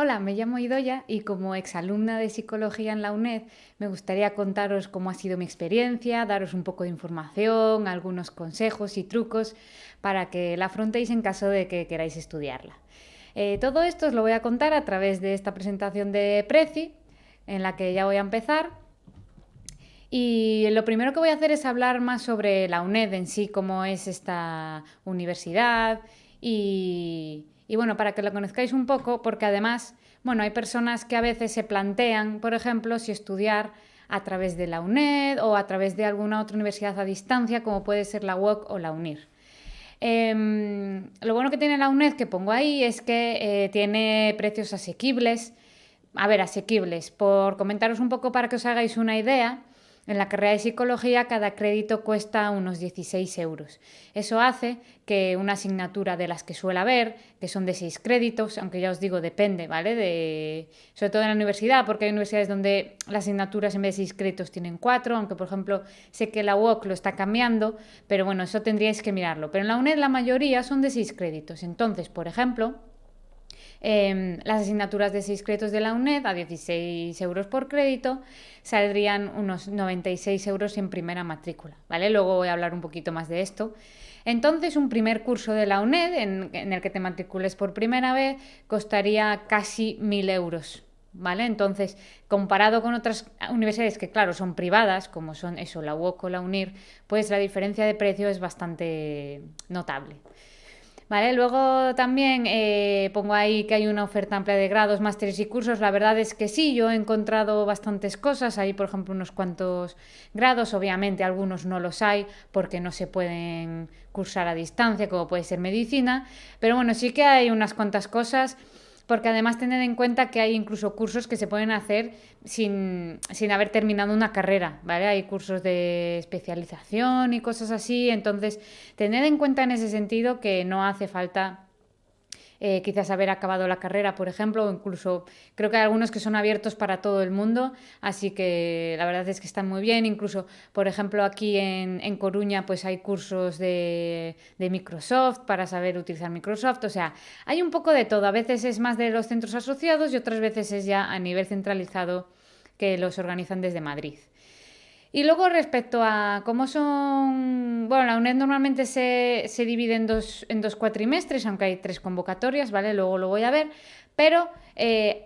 Hola, me llamo Idoia y como exalumna de psicología en la UNED me gustaría contaros cómo ha sido mi experiencia, daros un poco de información, algunos consejos y trucos para que la afrontéis en caso de que queráis estudiarla. Todo esto os lo voy a contar a través de esta presentación de Prezi, en la que ya voy a empezar. Y lo primero que voy a hacer es hablar más sobre la UNED en sí, cómo es esta universidad y bueno, para que lo conozcáis un poco, porque además, bueno, hay personas que a veces se plantean, por ejemplo, si estudiar a través de la UNED o a través de alguna otra universidad a distancia, como puede ser la UOC o la UNIR. Lo bueno que tiene la UNED que pongo ahí es que tiene precios asequibles. A ver, asequibles. Por comentaros un poco para que os hagáis una idea, en la carrera de psicología cada crédito cuesta unos 16 euros. Eso hace que una asignatura de las que suele haber, que son de 6 créditos, aunque ya os digo, depende, ¿vale? Sobre todo en la universidad, porque hay universidades donde las asignaturas en vez de 6 créditos tienen 4, aunque por ejemplo sé que la UOC lo está cambiando, pero bueno, eso tendríais que mirarlo. Pero en la UNED la mayoría son de 6 créditos. Entonces, por ejemplo, las asignaturas de 6 créditos de la UNED a 16 euros por crédito saldrían unos 96 euros en primera matrícula, ¿vale? Luego voy a hablar un poquito más de esto. Entonces, un primer curso de la UNED en el que te matricules por primera vez costaría casi 1.000 euros. ¿Vale? Entonces, comparado con otras universidades que, claro, son privadas, como son eso, la UOC o la UNIR, pues la diferencia de precio es bastante notable. Vale, luego también pongo ahí que hay una oferta amplia de grados, másteres y cursos. La verdad es que sí, yo he encontrado bastantes cosas. Hay, por ejemplo, unos cuantos grados. Obviamente algunos no los hay porque no se pueden cursar a distancia, como puede ser medicina. Pero bueno, sí que hay unas cuantas cosas porque además tened en cuenta que hay incluso cursos que se pueden hacer sin haber terminado una carrera, ¿vale? Hay cursos de especialización y cosas así, entonces tened en cuenta en ese sentido que no hace falta quizás haber acabado la carrera, por ejemplo, o incluso creo que hay algunos que son abiertos para todo el mundo, así que la verdad es que están muy bien. Incluso, por ejemplo, aquí en Coruña pues hay cursos de Microsoft para saber utilizar Microsoft, o sea, hay un poco de todo. A veces es más de los centros asociados y otras veces es ya a nivel centralizado que los organizan desde Madrid. Y luego respecto a cómo son, bueno, la UNED normalmente se divide en dos cuatrimestres, aunque hay 3 convocatorias, ¿vale? Luego lo voy a ver, pero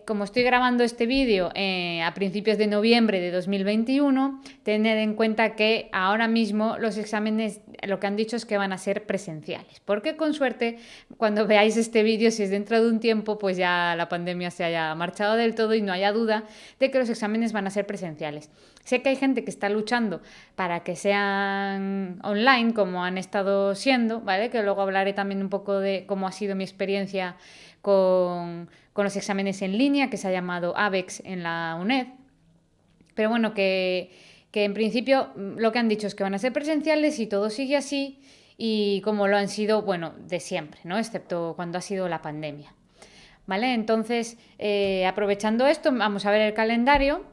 como estoy grabando este vídeo a principios de noviembre de 2021, tened en cuenta que ahora mismo los exámenes lo que han dicho es que van a ser presenciales, porque con suerte cuando veáis este vídeo, si es dentro de un tiempo, pues ya la pandemia se haya marchado del todo y no haya duda de que los exámenes van a ser presenciales. Sé que hay gente que está luchando para que sean online, como han estado siendo, ¿vale? Que luego hablaré también un poco de cómo ha sido mi experiencia con los exámenes en línea, que se ha llamado ABEX en la UNED. Pero bueno, que en principio lo que han dicho es que van a ser presenciales y todo sigue así y como lo han sido, bueno, de siempre, ¿no? Excepto cuando ha sido la pandemia. ¿Vale? Entonces, aprovechando esto, vamos a ver el calendario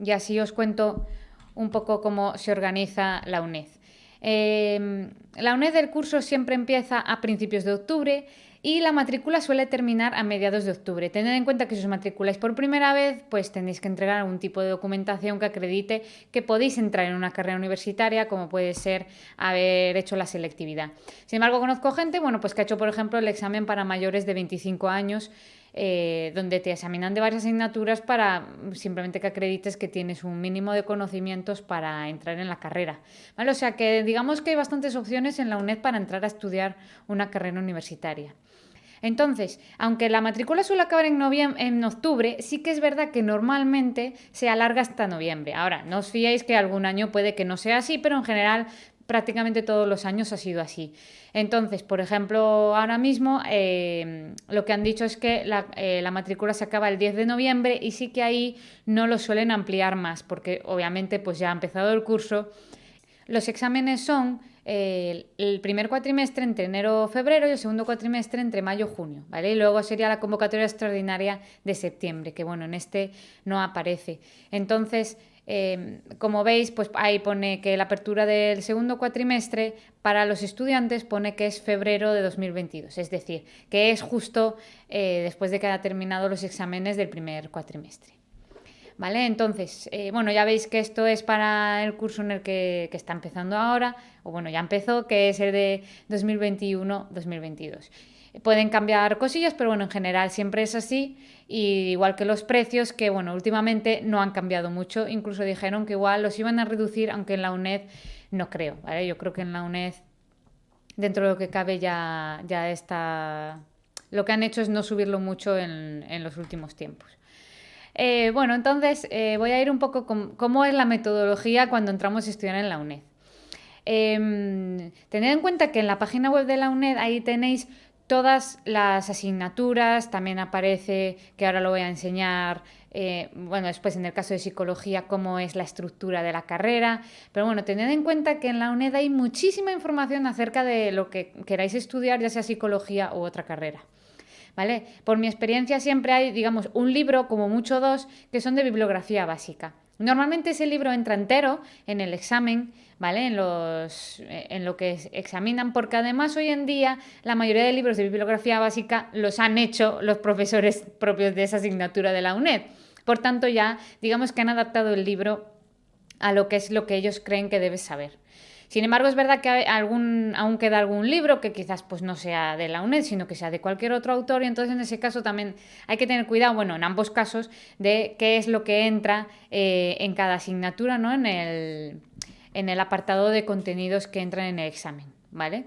y así os cuento un poco cómo se organiza la UNED. La UNED del curso siempre empieza a principios de octubre y la matrícula suele terminar a mediados de octubre. Tened en cuenta que si os matriculáis por primera vez, pues tenéis que entregar algún tipo de documentación que acredite que podéis entrar en una carrera universitaria, como puede ser haber hecho la selectividad. Sin embargo, conozco gente, bueno, pues que ha hecho, por ejemplo, el examen para mayores de 25 años, donde te examinan de varias asignaturas para simplemente que acredites que tienes un mínimo de conocimientos para entrar en la carrera. ¿Vale? O sea que digamos que hay bastantes opciones en la UNED para entrar a estudiar una carrera universitaria. Entonces, aunque la matrícula suele acabar en octubre, sí que es verdad que normalmente se alarga hasta noviembre. Ahora, no os fiéis que algún año puede que no sea así, pero en general prácticamente todos los años ha sido así. Entonces, por ejemplo, ahora mismo lo que han dicho es que la matrícula se acaba el 10 de noviembre y sí que ahí no lo suelen ampliar más, porque obviamente pues ya ha empezado el curso. Los exámenes son el primer cuatrimestre entre enero y febrero y el segundo cuatrimestre entre mayo y junio, ¿vale? Y luego sería la convocatoria extraordinaria de septiembre, que bueno, en este no aparece. Entonces, Como veis, pues ahí pone que la apertura del segundo cuatrimestre para los estudiantes pone que es febrero de 2022, es decir, que es justo después de que haya terminado los exámenes del primer cuatrimestre. ¿Vale? Entonces, bueno, ya veis que esto es para el curso en el que está empezando ahora, o bueno, ya empezó, que es el de 2021-2022. Pueden cambiar cosillas, pero bueno, en general siempre es así, y igual que los precios, que bueno, últimamente no han cambiado mucho, incluso dijeron que igual los iban a reducir, aunque en la UNED no creo, ¿vale? Yo creo que en la UNED, dentro de lo que cabe, ya está... Lo que han hecho es no subirlo mucho en los últimos tiempos. Bueno, entonces voy a ir un poco con cómo es la metodología cuando entramos a estudiar en la UNED. Tened en cuenta que en la página web de la UNED ahí tenéis todas las asignaturas, también aparece, que ahora lo voy a enseñar, bueno, después en el caso de psicología, cómo es la estructura de la carrera, pero bueno, tened en cuenta que en la UNED hay muchísima información acerca de lo que queráis estudiar, ya sea psicología u otra carrera. ¿Vale? Por mi experiencia siempre hay, digamos, un libro, como mucho dos, que son de bibliografía básica. Normalmente ese libro entra entero en el examen, ¿vale? En lo que examinan, porque además hoy en día la mayoría de libros de bibliografía básica los han hecho los profesores propios de esa asignatura de la UNED. Por tanto, ya digamos que han adaptado el libro a lo que es lo que ellos creen que debes saber. Sin embargo, es verdad que aún queda algún libro que quizás pues, no sea de la UNED, sino que sea de cualquier otro autor, y entonces en ese caso también hay que tener cuidado, bueno, en ambos casos, de qué es lo que entra en cada asignatura, ¿no? En el apartado de contenidos que entran en el examen, ¿vale?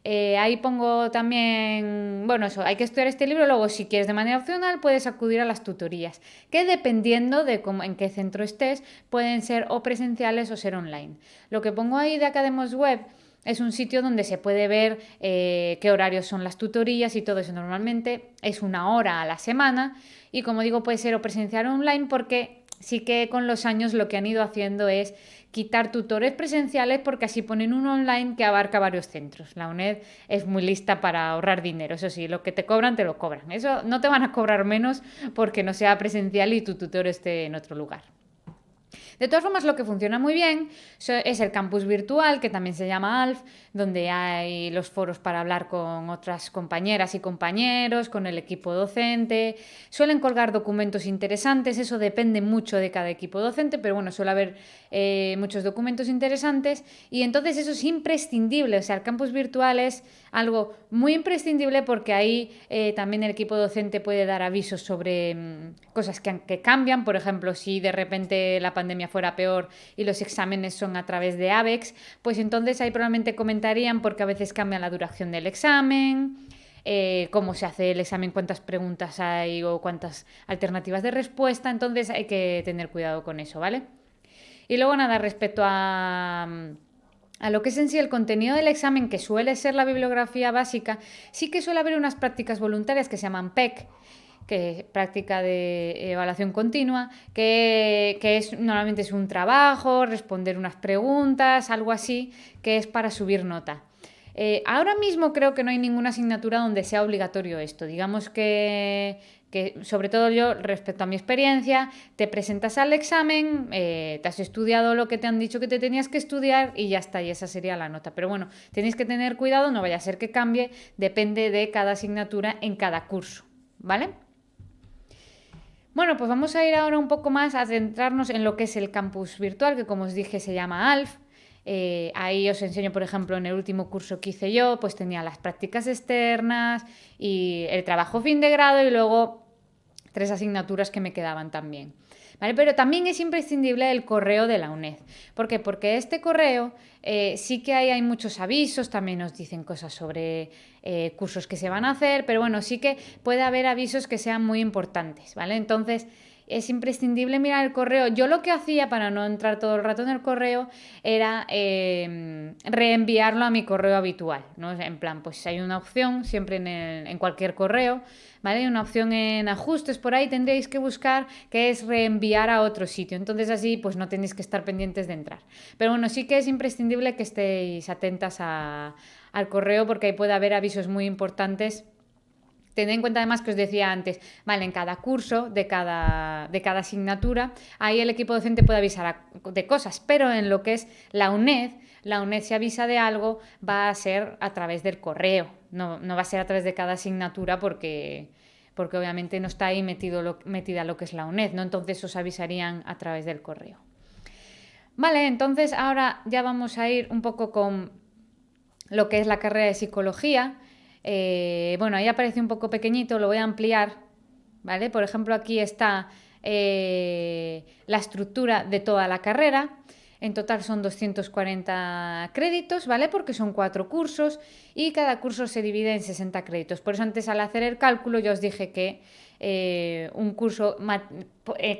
Ahí pongo también, bueno, eso, hay que estudiar este libro, luego si quieres de manera opcional puedes acudir a las tutorías, que dependiendo de en qué centro estés, pueden ser o presenciales o ser online. Lo que pongo ahí de Academos Web es un sitio donde se puede ver qué horarios son las tutorías y todo eso. Normalmente es 1 hora a la semana y, como digo, puede ser o presencial o online, porque sí que con los años lo que han ido haciendo es quitar tutores presenciales, porque así ponen uno online que abarca varios centros. La UNED es muy lista para ahorrar dinero, eso sí, lo que te cobran, te lo cobran. Eso no te van a cobrar menos porque no sea presencial y tu tutor esté en otro lugar. De todas formas, lo que funciona muy bien es el campus virtual, que también se llama ALF, donde hay los foros para hablar con otras compañeras y compañeros, con el equipo docente. Suelen colgar documentos interesantes, eso depende mucho de cada equipo docente, pero bueno, suele haber muchos documentos interesantes, y entonces eso es imprescindible. O sea, el campus virtual es algo muy imprescindible, porque ahí también el equipo docente puede dar avisos sobre cosas que cambian. Por ejemplo, si de repente la pandemia fuera peor y los exámenes son a través de ABEX, pues entonces ahí probablemente comentarían, porque a veces cambia la duración del examen, cómo se hace el examen, cuántas preguntas hay o cuántas alternativas de respuesta. Entonces hay que tener cuidado con eso, ¿vale? Y luego nada, respecto a lo que es en sí el contenido del examen, que suele ser la bibliografía básica, sí que suele haber unas prácticas voluntarias que se llaman PEC, que es práctica de evaluación continua, que normalmente es un trabajo, responder unas preguntas, algo así, que es para subir nota. Ahora mismo creo que no hay ninguna asignatura donde sea obligatorio esto. Digamos que sobre todo yo, respecto a mi experiencia, te presentas al examen, te has estudiado lo que te han dicho que te tenías que estudiar y ya está, y esa sería la nota. Pero bueno, tenéis que tener cuidado, no vaya a ser que cambie, depende de cada asignatura en cada curso, ¿vale? Bueno, pues vamos a ir ahora un poco más a centrarnos en lo que es el campus virtual, que como os dije se llama ALF. Ahí os enseño, por ejemplo, en el último curso que hice yo, pues tenía las prácticas externas y el trabajo fin de grado, y luego 3 asignaturas que me quedaban también. ¿Vale? Pero también es imprescindible el correo de la UNED. ¿Por qué? Porque este correo sí que hay muchos avisos, también nos dicen cosas sobre cursos que se van a hacer, pero bueno, sí que puede haber avisos que sean muy importantes, ¿vale? Entonces es imprescindible mirar el correo. Yo lo que hacía para no entrar todo el rato en el correo era reenviarlo a mi correo habitual, ¿no? En plan, pues hay una opción siempre en cualquier correo, ¿vale? Hay una opción en ajustes, por ahí tendréis que buscar, que es reenviar a otro sitio. Entonces así pues no tenéis que estar pendientes de entrar. Pero bueno, sí que es imprescindible que estéis atentas al correo, porque ahí puede haber avisos muy importantes. Tened en cuenta además que os decía antes, vale, en cada curso de cada asignatura, ahí el equipo docente puede avisar de cosas, pero en lo que es la UNED si avisa de algo va a ser a través del correo, no va a ser a través de cada asignatura porque obviamente no está ahí metida lo que es la UNED, ¿no? Entonces os avisarían a través del correo. Vale, entonces ahora ya vamos a ir un poco con lo que es la carrera de psicología. Bueno, ahí aparece un poco pequeñito, lo voy a ampliar, ¿vale? Por ejemplo, aquí está la estructura de toda la carrera. En total son 240 créditos, ¿vale? Porque son 4 cursos y cada curso se divide en 60 créditos. Por eso antes al hacer el cálculo yo os dije que un curso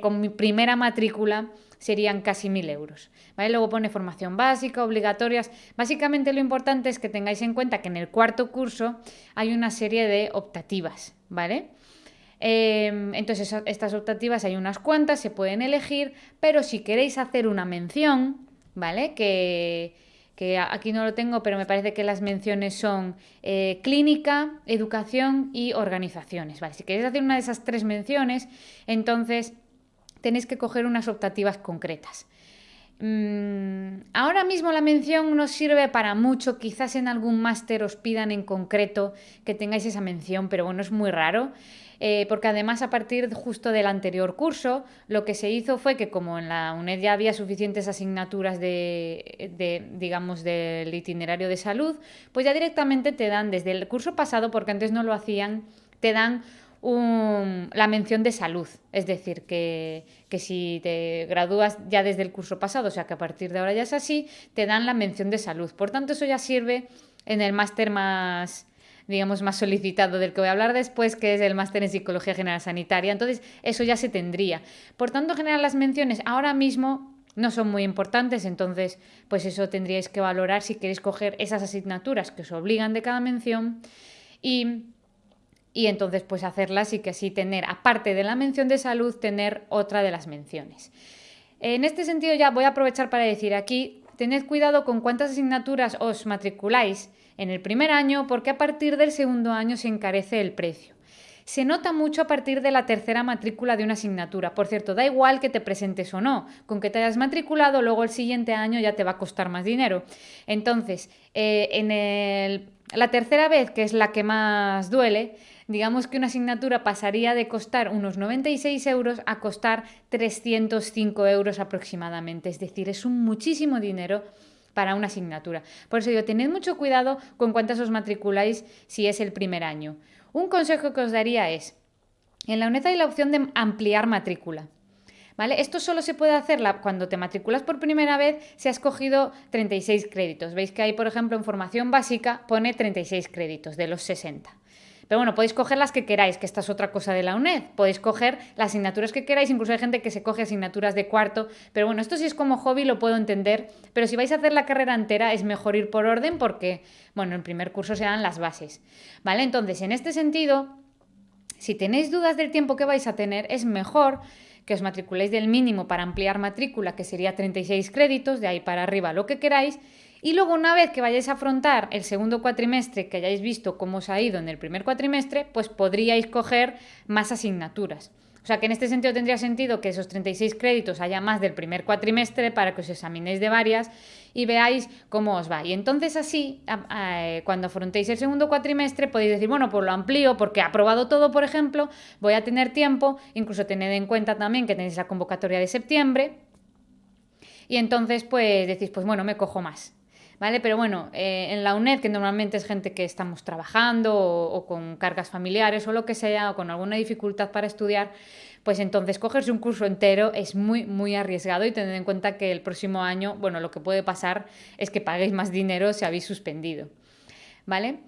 con mi primera matrícula serían casi 1.000 euros, ¿vale? Luego pone formación básica, obligatorias. Básicamente lo importante es que tengáis en cuenta que en el cuarto curso hay una serie de optativas, ¿vale? Entonces estas optativas hay unas cuantas, se pueden elegir, pero si queréis hacer una mención, ¿vale? Que aquí no lo tengo, pero me parece que las menciones son clínica, educación y organizaciones, ¿vale? Si queréis hacer una de esas 3 menciones, entonces tenéis que coger unas optativas concretas. Ahora mismo la mención no sirve para mucho, quizás en algún máster os pidan en concreto que tengáis esa mención, pero bueno, es muy raro, porque además a partir justo del anterior curso lo que se hizo fue que como en la UNED ya había suficientes asignaturas digamos, del itinerario de salud, pues ya directamente te dan desde el curso pasado, porque antes no lo hacían, te dan la mención de salud, es decir, que si te gradúas ya desde el curso pasado, o sea que a partir de ahora ya es así, te dan la mención de salud. Por tanto, eso ya sirve en el máster más, digamos, más solicitado del que voy a hablar después, que es el máster en Psicología General Sanitaria. Entonces, eso ya se tendría. Por tanto, en general, las menciones ahora mismo no son muy importantes, entonces, pues eso tendríais que valorar si queréis coger esas asignaturas que os obligan de cada mención y entonces pues hacerlas y que así tener, aparte de la mención de salud, tener otra de las menciones. En este sentido ya voy a aprovechar para decir aquí, tened cuidado con cuántas asignaturas os matriculáis en el primer año, porque a partir del segundo año se encarece el precio. Se nota mucho a partir de la tercera matrícula de una asignatura. Por cierto, da igual que te presentes o no, con que te hayas matriculado, luego el siguiente año ya te va a costar más dinero. Entonces, la tercera vez, que es la que más duele, digamos que una asignatura pasaría de costar unos 96 euros a costar 305 euros aproximadamente. Es decir, es un muchísimo dinero para una asignatura. Por eso digo, tened mucho cuidado con cuántas os matriculáis si es el primer año. Un consejo que os daría es, en la UNED hay la opción de ampliar matrícula. ¿Vale? Esto solo se puede hacer cuando te matriculas por primera vez si has cogido 36 créditos. Veis que ahí, por ejemplo, en formación básica pone 36 créditos de los 60. Pero bueno, podéis coger las que queráis, que esta es otra cosa de la UNED. Podéis coger las asignaturas que queráis, incluso hay gente que se coge asignaturas de cuarto. Pero bueno, esto sí es como hobby, lo puedo entender. Pero si vais a hacer la carrera entera es mejor ir por orden porque, bueno, en el primer curso se dan las bases. ¿Vale? Entonces, en este sentido, si tenéis dudas del tiempo que vais a tener, es mejor que os matriculéis del mínimo para ampliar matrícula, que sería 36 créditos, de ahí para arriba lo que queráis, y luego una vez que vayáis a afrontar el segundo cuatrimestre, que hayáis visto cómo os ha ido en el primer cuatrimestre, pues podríais coger más asignaturas. O sea que en este sentido tendría sentido que esos 36 créditos haya más del primer cuatrimestre para que os examinéis de varias y veáis cómo os va. Y entonces así, cuando afrontéis el segundo cuatrimestre, podéis decir, bueno, pues lo amplío porque he aprobado todo, por ejemplo, voy a tener tiempo, incluso tened en cuenta también que tenéis la convocatoria de septiembre y entonces pues decís, pues bueno, me cojo más. ¿Vale? Pero bueno, en la UNED, que normalmente es gente que estamos trabajando o con cargas familiares o lo que sea, o con alguna dificultad para estudiar, pues entonces cogerse un curso entero es muy, muy arriesgado y tened en cuenta que el próximo año, bueno, lo que puede pasar es que paguéis más dinero si habéis suspendido, ¿vale?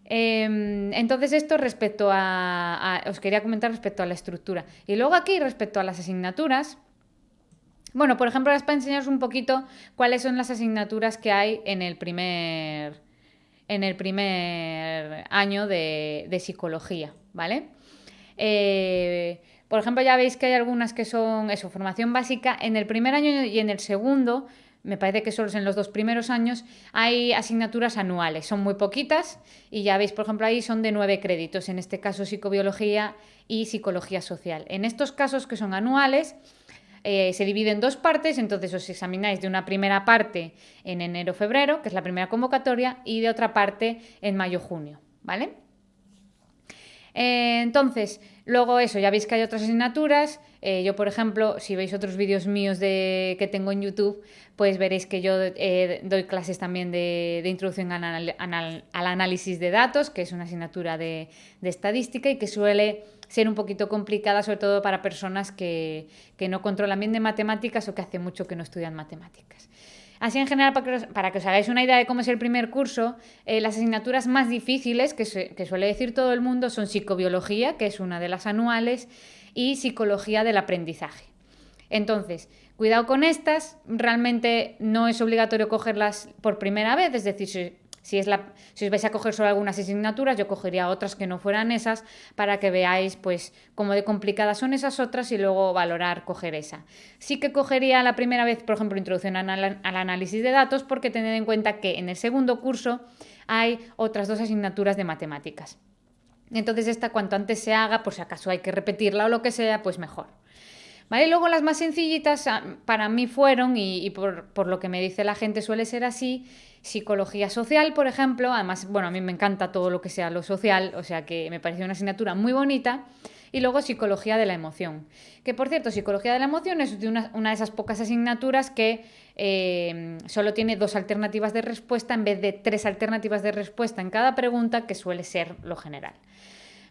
Entonces esto respecto os quería comentar respecto a la estructura. Y luego aquí, respecto a las asignaturas, bueno, por ejemplo, ahora es para enseñaros un poquito cuáles son las asignaturas que hay en el primer año de psicología, ¿vale? Por ejemplo, ya veis que hay algunas que son formación básica. En el primer año y en el segundo me parece que solo en los 2 primeros años, hay asignaturas anuales, son muy poquitas y ya veis, por ejemplo, ahí son de 9 créditos, en este caso psicobiología y psicología social. En estos casos que son anuales, se divide en 2 partes, entonces os examináis de una primera parte en enero-febrero, que es la primera convocatoria, y de otra parte en mayo-junio, ¿vale? Entonces, luego eso, ya veis que hay otras asignaturas. Yo, por ejemplo, si veis otros vídeos míos que tengo en YouTube, pues veréis que yo doy clases también de introducción al análisis de datos, que es una asignatura de estadística y que suele ser un poquito complicada, sobre todo para personas que no controlan bien de matemáticas o que hace mucho que no estudian matemáticas. Así en general, para que os hagáis una idea de cómo es el primer curso, las asignaturas más difíciles, que suele decir todo el mundo, son psicobiología, que es una de las anuales, y psicología del aprendizaje. Entonces, cuidado con estas, realmente no es obligatorio cogerlas por primera vez, es decir, si os vais a coger solo algunas asignaturas, yo cogería otras que no fueran esas para que veáis pues cómo de complicadas son esas otras y luego valorar coger esa. Sí que cogería la primera vez, por ejemplo, introducción al análisis de datos, porque tened en cuenta que en el segundo curso hay otras 2 asignaturas de matemáticas. Entonces esta cuanto antes se haga, por si acaso hay que repetirla o lo que sea, pues mejor. ¿Vale? Luego las más sencillitas para mí fueron, y por lo que me dice la gente suele ser así, psicología social, por ejemplo. Además, bueno, a mí me encanta todo lo que sea lo social, o sea que me pareció una asignatura muy bonita. Y luego psicología de la emoción. Que por cierto, psicología de la emoción es una de esas pocas asignaturas que solo tiene 2 alternativas de respuesta en vez de 3 alternativas de respuesta en cada pregunta, que suele ser lo general.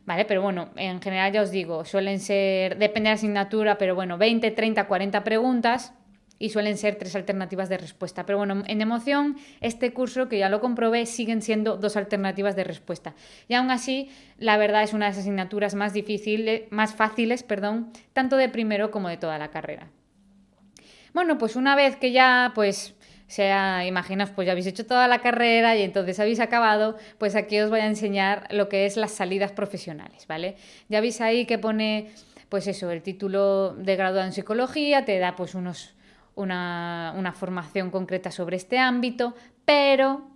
Vale, pero bueno, en general ya os digo, suelen ser, depende de la asignatura, pero bueno, 20, 30, 40 preguntas y suelen ser 3 alternativas de respuesta. Pero bueno, en emoción, este curso, que ya lo comprobé, siguen siendo 2 alternativas de respuesta. Y aún así, la verdad es una de las asignaturas más fáciles, tanto de primero como de toda la carrera. Bueno, pues una vez que ya, pues imaginaos, pues ya habéis hecho toda la carrera y entonces habéis acabado, pues aquí os voy a enseñar lo que es las salidas profesionales, ¿vale? Ya veis ahí que pone, pues eso, el título de graduado en psicología, te da pues una formación concreta sobre este ámbito, pero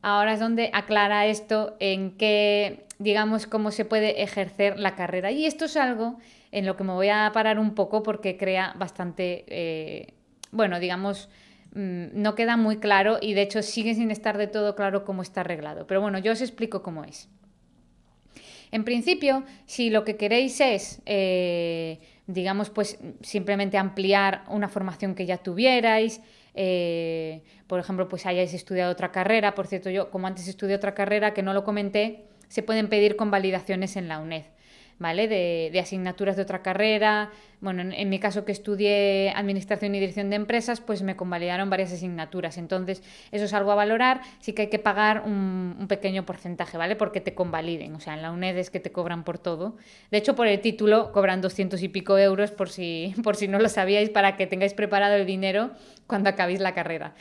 ahora es donde aclara esto en qué, digamos, cómo se puede ejercer la carrera. Y esto es algo en lo que me voy a parar un poco porque crea bastante, bueno, digamos, no queda muy claro y de hecho sigue sin estar de todo claro cómo está arreglado. Pero bueno, yo os explico cómo es. En principio, si lo que queréis es, digamos, pues simplemente ampliar una formación que ya tuvierais, por ejemplo, pues hayáis estudiado otra carrera, por cierto, yo como antes estudié otra carrera que no lo comenté, se pueden pedir convalidaciones en la UNED. ¿Vale? De asignaturas de otra carrera. Bueno, en mi caso que estudié Administración y Dirección de Empresas, pues me convalidaron varias asignaturas. Entonces, eso es algo a valorar. Sí que hay que pagar un pequeño porcentaje, ¿vale? Porque te convaliden. O sea, en la UNED es que te cobran por todo. De hecho, por el título cobran 200 y pico euros por si no lo sabíais, para que tengáis preparado el dinero cuando acabéis la carrera.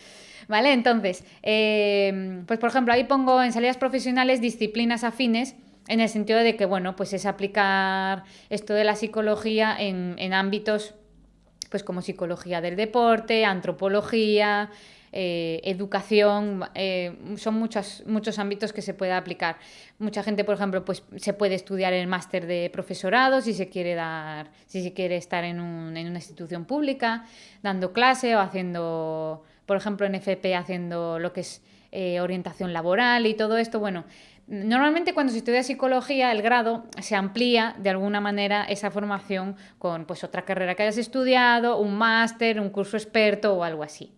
¿Vale? Entonces, pues por ejemplo, ahí pongo en salidas profesionales disciplinas afines, en el sentido de que, bueno, pues es aplicar esto de la psicología en ámbitos pues como psicología del deporte, antropología, educación, son muchos ámbitos que se puede aplicar. Mucha gente, por ejemplo, pues se puede estudiar el máster de profesorado si se quiere estar en una institución pública, dando clase o haciendo, por ejemplo, en FP haciendo lo que es orientación laboral y todo esto. Bueno, normalmente cuando se estudia psicología, el grado se amplía de alguna manera esa formación con pues otra carrera que hayas estudiado, un máster, un curso experto o algo así.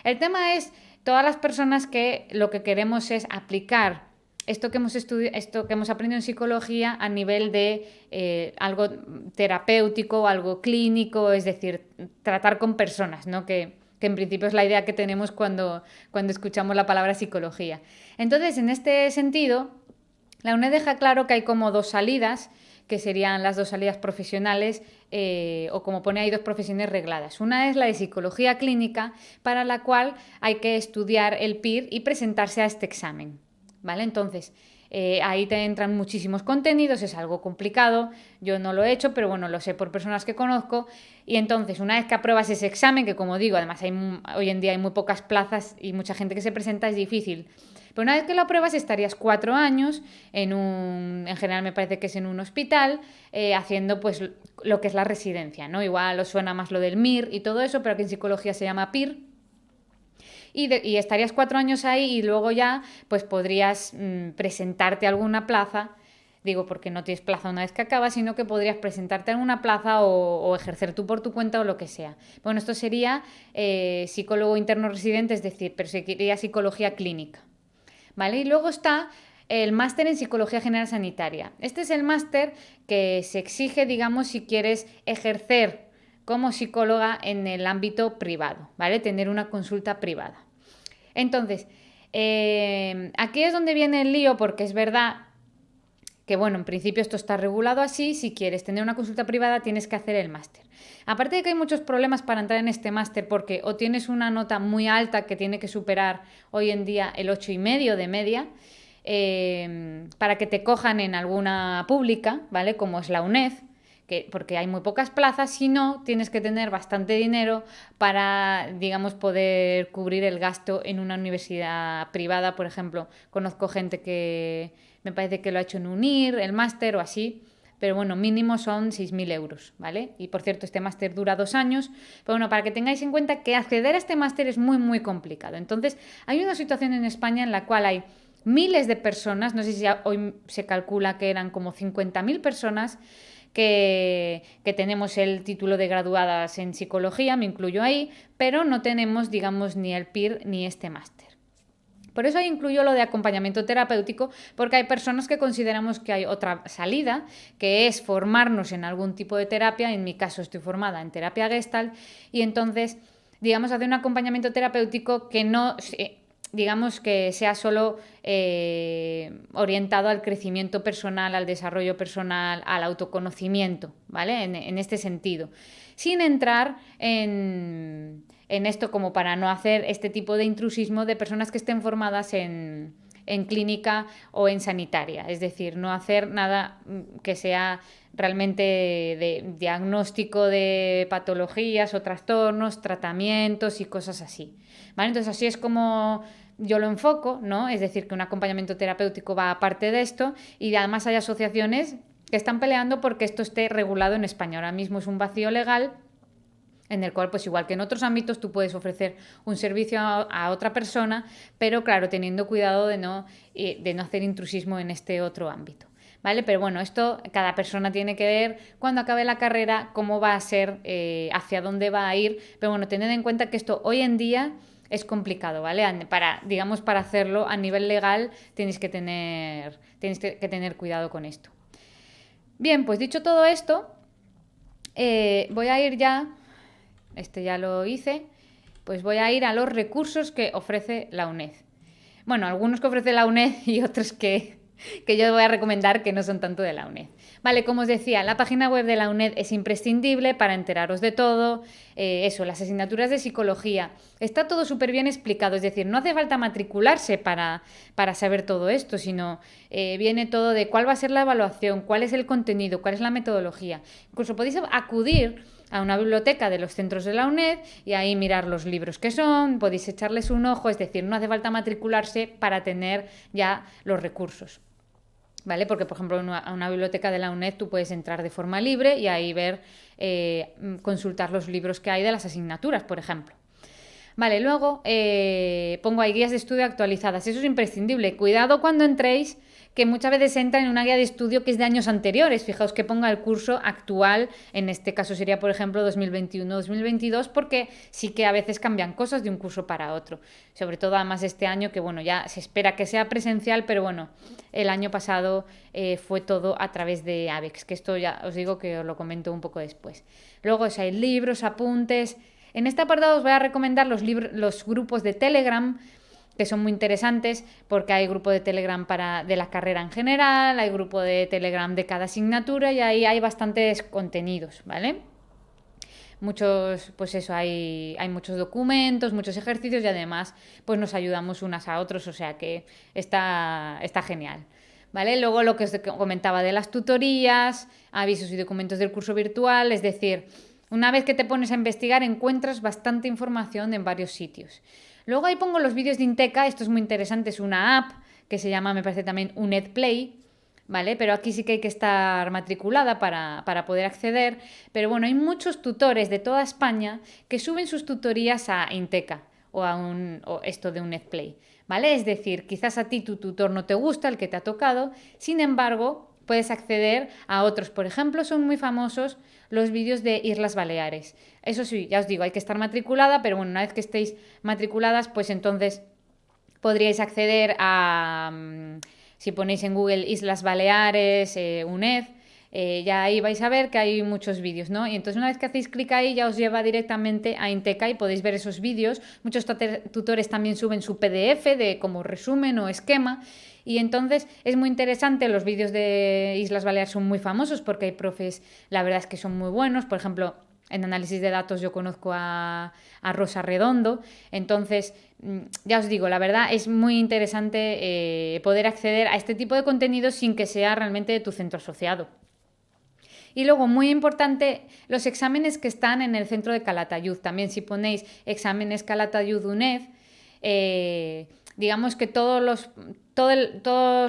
El tema es todas las personas que lo que queremos es aplicar esto que hemos aprendido en psicología a nivel de algo terapéutico, algo clínico, es decir, tratar con personas, ¿no? Que en principio es la idea que tenemos cuando escuchamos la palabra psicología. Entonces, en este sentido, la UNED deja claro que hay como 2 salidas, que serían las 2 salidas profesionales, o como pone ahí, 2 profesiones regladas. Una es la de psicología clínica, para la cual hay que estudiar el PIR y presentarse a este examen, ¿vale? Entonces, Ahí te entran muchísimos contenidos, es algo complicado, yo no lo he hecho, pero bueno, lo sé por personas que conozco. Y entonces, una vez que apruebas ese examen, que como digo, además hoy en día hay muy pocas plazas y mucha gente que se presenta, es difícil. Pero una vez que lo apruebas estarías 4 años en general me parece que es en un hospital, haciendo pues lo que es la residencia, ¿no? Igual os suena más lo del MIR y todo eso, pero aquí en psicología se llama PIR. Y estarías 4 años ahí y luego ya pues podrías presentarte a alguna plaza. Digo, porque no tienes plaza una vez que acabas, sino que podrías presentarte a alguna plaza o ejercer tú por tu cuenta o lo que sea. Bueno, esto sería psicólogo interno residente, es decir, pero sería psicología clínica. ¿Vale? Y luego está el máster en Psicología General Sanitaria. Este es el máster que se exige, digamos, si quieres ejercer como psicóloga en el ámbito privado, ¿vale? Tener una consulta privada. Entonces, aquí es donde viene el lío, porque es verdad que, bueno, en principio esto está regulado así. Si quieres tener una consulta privada tienes que hacer el máster. Aparte de que hay muchos problemas para entrar en este máster, porque o tienes una nota muy alta que tiene que superar hoy en día el 8,5 de media, para que te cojan en alguna pública, ¿vale? Como es la UNED, porque hay muy pocas plazas, si no, tienes que tener bastante dinero para, digamos, poder cubrir el gasto en una universidad privada. Por ejemplo, conozco gente que me parece que lo ha hecho en UNIR, el máster o así, pero bueno, mínimo son 6.000 euros, ¿vale? Y por cierto, este máster dura 2 años, pero bueno, para que tengáis en cuenta que acceder a este máster es muy, muy complicado. Entonces, hay una situación en España en la cual hay miles de personas, no sé si hoy se calcula que eran como 50.000 personas, que tenemos el título de graduadas en psicología, me incluyo ahí, pero no tenemos, digamos, ni el PIR ni este máster. Por eso ahí incluyo lo de acompañamiento terapéutico, porque hay personas que consideramos que hay otra salida, que es formarnos en algún tipo de terapia. En mi caso estoy formada en terapia Gestalt, y entonces, digamos, hacer un acompañamiento terapéutico que no, digamos, que sea solo orientado al crecimiento personal, al desarrollo personal, al autoconocimiento, ¿vale? En este sentido, sin entrar en esto, como para no hacer este tipo de intrusismo de personas que estén formadas en clínica o en sanitaria. Es decir, no hacer nada que sea realmente de diagnóstico de patologías o trastornos, tratamientos y cosas así, ¿vale? Entonces así es como yo lo enfoco, ¿no? Es decir, que un acompañamiento terapéutico va aparte de esto, y además hay asociaciones que están peleando porque esto esté regulado en España. Ahora mismo es un vacío legal en el cual, pues igual que en otros ámbitos, tú puedes ofrecer un servicio a otra persona, pero claro, teniendo cuidado de no hacer intrusismo en este otro ámbito, ¿vale? Pero bueno, esto cada persona tiene que ver cuando acabe la carrera cómo va a ser, hacia dónde va a ir, pero bueno, tened en cuenta que esto hoy en día es complicado, ¿vale? Digamos, para hacerlo a nivel legal tienes que tener cuidado con esto. Bien, pues dicho todo esto, voy a ir ya... ya lo hice, pues voy a ir a los recursos que ofrece la UNED. Bueno, algunos que ofrece la UNED y otros que yo voy a recomendar que no son tanto de la UNED. Vale, como os decía, la página web de la UNED es imprescindible para enteraros de todo. Las asignaturas de psicología. Está todo súper bien explicado, es decir, no hace falta matricularse para saber todo esto, sino viene todo de cuál va a ser la evaluación, cuál es el contenido, cuál es la metodología. Incluso podéis acudir a una biblioteca de los centros de la UNED y ahí mirar los libros que son, podéis echarles un ojo, es decir, no hace falta matricularse para tener ya los recursos, ¿vale? Porque, por ejemplo, a una biblioteca de la UNED tú puedes entrar de forma libre y ahí ver, consultar los libros que hay de las asignaturas, por ejemplo. Vale, luego pongo ahí guías de estudio actualizadas, eso es imprescindible. Cuidado cuando entréis, que muchas veces entran en una guía de estudio que es de años anteriores. Fijaos que ponga el curso actual, en este caso sería, por ejemplo, 2021-2022, porque sí que a veces cambian cosas de un curso para otro. Sobre todo, además, este año, que bueno, ya se espera que sea presencial, pero bueno, el año pasado fue todo a través de ABEX, que esto ya os digo que os lo comento un poco después. Luego, hay libros, apuntes. En este apartado os voy a recomendar los grupos de Telegram, que son muy interesantes, porque hay grupo de Telegram de la carrera en general, hay grupo de Telegram de cada asignatura, y ahí hay bastantes contenidos, ¿vale? Muchos, pues eso, hay muchos documentos, muchos ejercicios, y además pues nos ayudamos unas a otros, o sea que está genial. ¿vale? Luego lo que os comentaba de las tutorías, avisos y documentos del curso virtual, es decir, una vez que te pones a investigar encuentras bastante información en varios sitios. Luego ahí pongo los vídeos de Inteca, esto es muy interesante, es una app que se llama, me parece también, UNED Play, ¿vale? Pero aquí sí que hay que estar matriculada para poder acceder. Pero bueno, hay muchos tutores de toda España que suben sus tutorías a Inteca o esto de UNED Play, ¿vale? Es decir, quizás a ti tu tutor no te gusta, el que te ha tocado, sin embargo, puedes acceder a otros. Por ejemplo, son muy famosos los vídeos de Islas Baleares. Eso sí, ya os digo, hay que estar matriculada, pero bueno, una vez que estéis matriculadas, pues entonces podríais acceder a, si ponéis en Google Islas Baleares, UNED, ya ahí vais a ver que hay muchos vídeos, ¿no? Y entonces una vez que hacéis clic ahí ya os lleva directamente a Inteca y podéis ver esos vídeos. Muchos tutores también suben su PDF de como resumen o esquema. Y entonces es muy interesante, los vídeos de Islas Baleares son muy famosos porque hay profes, la verdad es que son muy buenos. Por ejemplo, en análisis de datos yo conozco a Rosa Redondo. Entonces, ya os digo, la verdad es muy interesante poder acceder a este tipo de contenido sin que sea realmente de tu centro asociado. Y luego, muy importante, los exámenes que están en el centro de Calatayud. También si ponéis exámenes Calatayud UNED, digamos que todos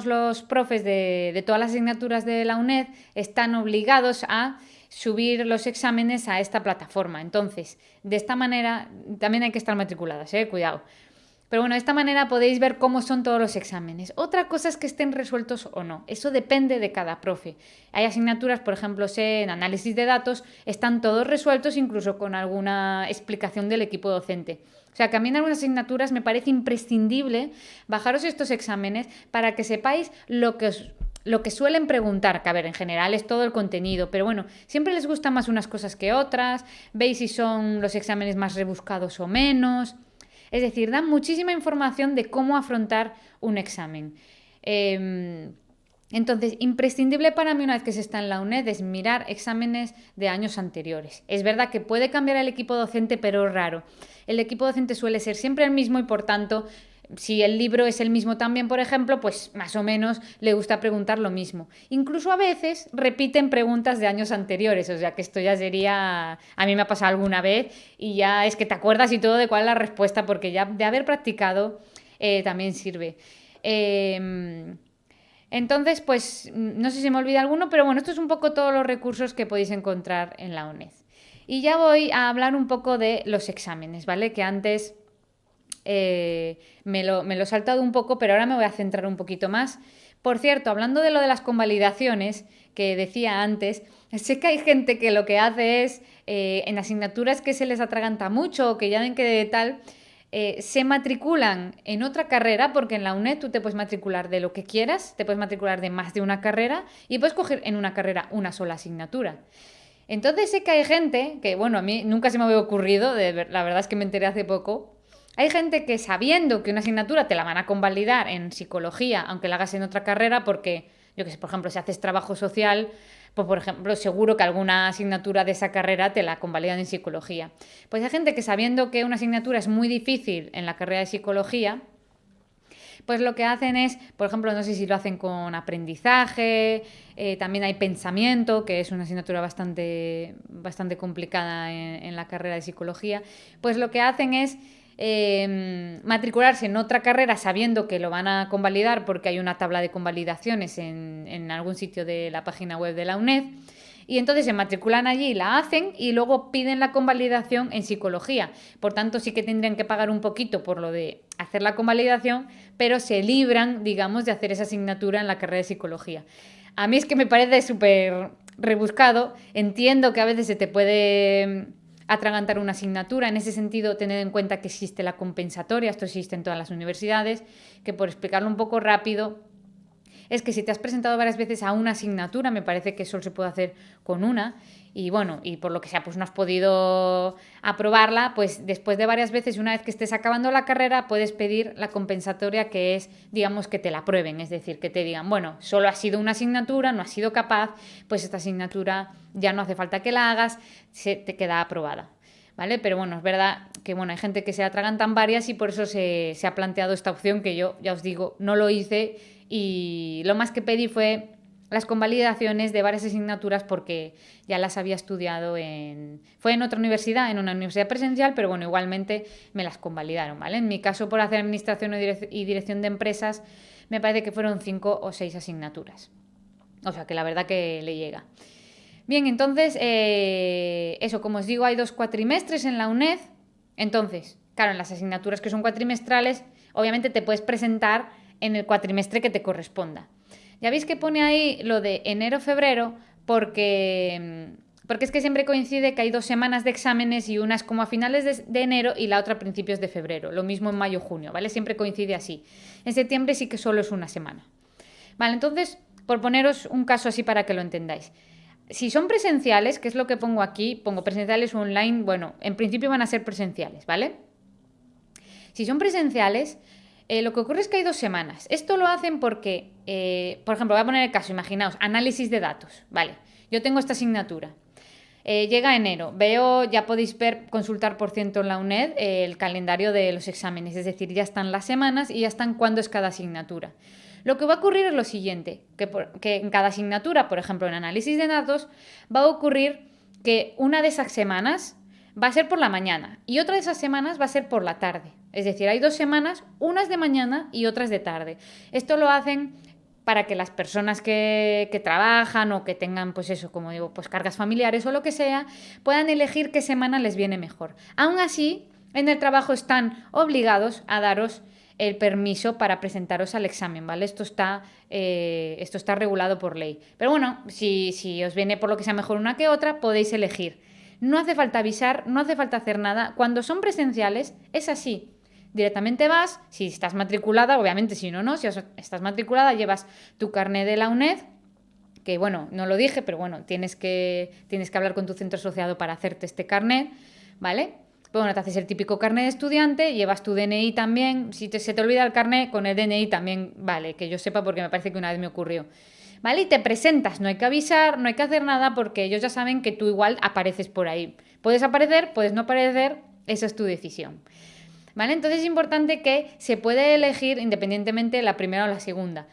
los profes de todas las asignaturas de la UNED están obligados a subir los exámenes a esta plataforma. Entonces, de esta manera, también hay que estar matriculadas, cuidado. Pero bueno, de esta manera podéis ver cómo son todos los exámenes. Otra cosa es que estén resueltos o no. Eso depende de cada profe. Hay asignaturas, por ejemplo, en análisis de datos, están todos resueltos, incluso con alguna explicación del equipo docente. O sea, que a mí en algunas asignaturas me parece imprescindible bajaros estos exámenes para que sepáis lo que suelen preguntar, que a ver, en general es todo el contenido, pero bueno, siempre les gustan más unas cosas que otras, veis si son los exámenes más rebuscados o menos. Es decir, dan muchísima información de cómo afrontar un examen. Entonces, imprescindible para mí una vez que se está en la UNED es mirar exámenes de años anteriores. Es verdad que puede cambiar el equipo docente, pero es raro. El equipo docente suele ser siempre el mismo y por tanto, si el libro es el mismo también, por ejemplo, pues más o menos le gusta preguntar lo mismo. Incluso a veces repiten preguntas de años anteriores, o sea que esto ya sería, a mí me ha pasado alguna vez y ya es que te acuerdas y todo de cuál es la respuesta porque ya de haber practicado también sirve. Entonces, pues no sé si me olvida alguno, pero bueno, esto es un poco todos los recursos que podéis encontrar en la UNED. Y ya voy a hablar un poco de los exámenes, ¿vale? Que antes me lo he saltado un poco, pero ahora me voy a centrar un poquito más. Por cierto, hablando de lo de las convalidaciones que decía antes, sé que hay gente que lo que hace es, en asignaturas que se les atraganta mucho o que ya ven que tal, se matriculan en otra carrera, porque en la UNED tú te puedes matricular de lo que quieras, te puedes matricular de más de una carrera y puedes coger en una carrera una sola asignatura. Entonces sé que hay gente que, bueno, a mí nunca se me había ocurrido, la verdad es que me enteré hace poco. Hay gente que sabiendo que una asignatura te la van a convalidar en psicología, aunque la hagas en otra carrera, porque, yo que sé, por ejemplo, si haces trabajo social, pues por ejemplo, seguro que alguna asignatura de esa carrera te la convalidan en psicología. Pues hay gente que sabiendo que una asignatura es muy difícil en la carrera de psicología, pues lo que hacen es, por ejemplo, no sé si lo hacen con aprendizaje, también hay pensamiento, que es una asignatura bastante complicada en la carrera de psicología, pues lo que hacen es matricularse en otra carrera sabiendo que lo van a convalidar porque hay una tabla de convalidaciones en algún sitio de la página web de la UNED. Y entonces se matriculan allí, la hacen y luego piden la convalidación en psicología. Por tanto, sí que tendrían que pagar un poquito por lo de hacer la convalidación, pero se libran, digamos, de hacer esa asignatura en la carrera de psicología. A mí es que me parece súper rebuscado. Entiendo que a veces se te puede atragantar una asignatura. En ese sentido, tened en cuenta que existe la compensatoria. Esto existe en todas las universidades, que por explicarlo un poco rápido, es que si te has presentado varias veces a una asignatura, me parece que solo se puede hacer con una, y bueno, y por lo que sea, pues no has podido aprobarla, pues después de varias veces, una vez que estés acabando la carrera, puedes pedir la compensatoria, que es, digamos, que te la aprueben, es decir, que te digan, bueno, solo ha sido una asignatura, no has sido capaz, pues esta asignatura ya no hace falta que la hagas, se te queda aprobada. ¿Vale? Pero bueno, es verdad que bueno, hay gente que se atragantan varias y por eso se ha planteado esta opción que yo, ya os digo, no lo hice y lo más que pedí fue las convalidaciones de varias asignaturas porque ya las había estudiado fue en otra universidad, en una universidad presencial, pero bueno, igualmente me las convalidaron, ¿vale? En mi caso, por hacer administración y dirección de empresas, me parece que fueron 5 o 6 asignaturas. O sea, que la verdad que le llega. Bien, entonces, eso, como os digo, hay 2 cuatrimestres en la UNED. Entonces, claro, en las asignaturas que son cuatrimestrales, obviamente te puedes presentar en el cuatrimestre que te corresponda. Ya veis que pone ahí lo de enero-febrero porque es que siempre coincide que hay 2 semanas de exámenes y una es como a finales de enero y la otra a principios de febrero. Lo mismo en mayo-junio, ¿vale? Siempre coincide así. En septiembre sí que solo es una semana. Vale, entonces, por poneros un caso así para que lo entendáis. Si son presenciales, que es lo que pongo aquí, pongo presenciales o online, bueno, en principio van a ser presenciales, ¿vale? Si son presenciales, lo que ocurre es que hay 2 semanas. Esto lo hacen porque, por ejemplo, voy a poner el caso, imaginaos, análisis de datos, ¿vale? Yo tengo esta asignatura. Llega enero, ya podéis consultar por ciento en la UNED el calendario de los exámenes, es decir, ya están las semanas y ya están cuándo es cada asignatura. Lo que va a ocurrir es lo siguiente, que en cada asignatura, por ejemplo en análisis de datos, va a ocurrir que una de esas semanas va a ser por la mañana y otra de esas semanas va a ser por la tarde. Es decir, hay 2 semanas, unas de mañana y otras de tarde. Esto lo hacen para que las personas que trabajan o que tengan, pues eso, como digo, pues cargas familiares o lo que sea, puedan elegir qué semana les viene mejor. Aún así, en el trabajo están obligados a daros el permiso para presentaros al examen, ¿vale? Esto está regulado por ley. Pero bueno, si os viene por lo que sea mejor una que otra, podéis elegir. No hace falta avisar, no hace falta hacer nada. Cuando son presenciales, es así. Directamente vas, si estás matriculada, obviamente si no, si estás matriculada llevas tu carnet de la UNED, que bueno, no lo dije, pero bueno, tienes que hablar con tu centro asociado para hacerte este carnet, ¿vale? Pero bueno, te haces el típico carnet de estudiante, llevas tu DNI también, si se te olvida el carnet, con el DNI también, vale, que yo sepa porque me parece que una vez me ocurrió. ¿Vale? Y te presentas, no hay que avisar, no hay que hacer nada porque ellos ya saben que tú igual apareces por ahí. Puedes aparecer, puedes no aparecer, esa es tu decisión. ¿Vale? Entonces es importante que se puede elegir independientemente la primera o la segunda.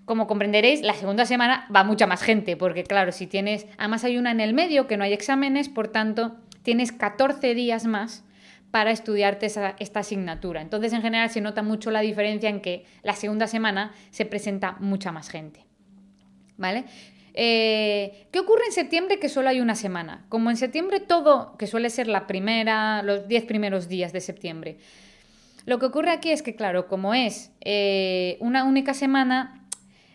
Como comprenderéis, la segunda semana va mucha más gente, porque claro, si tienes, además hay una en el medio que no hay exámenes, por tanto, tienes 14 días más para estudiarte esta asignatura. Entonces, en general, se nota mucho la diferencia en que la segunda semana se presenta mucha más gente. ¿Vale? ¿Qué ocurre en septiembre? Que solo hay una semana. Como en septiembre todo, que suele ser los 10 primeros días de septiembre, lo que ocurre aquí es que, claro, como es una única semana,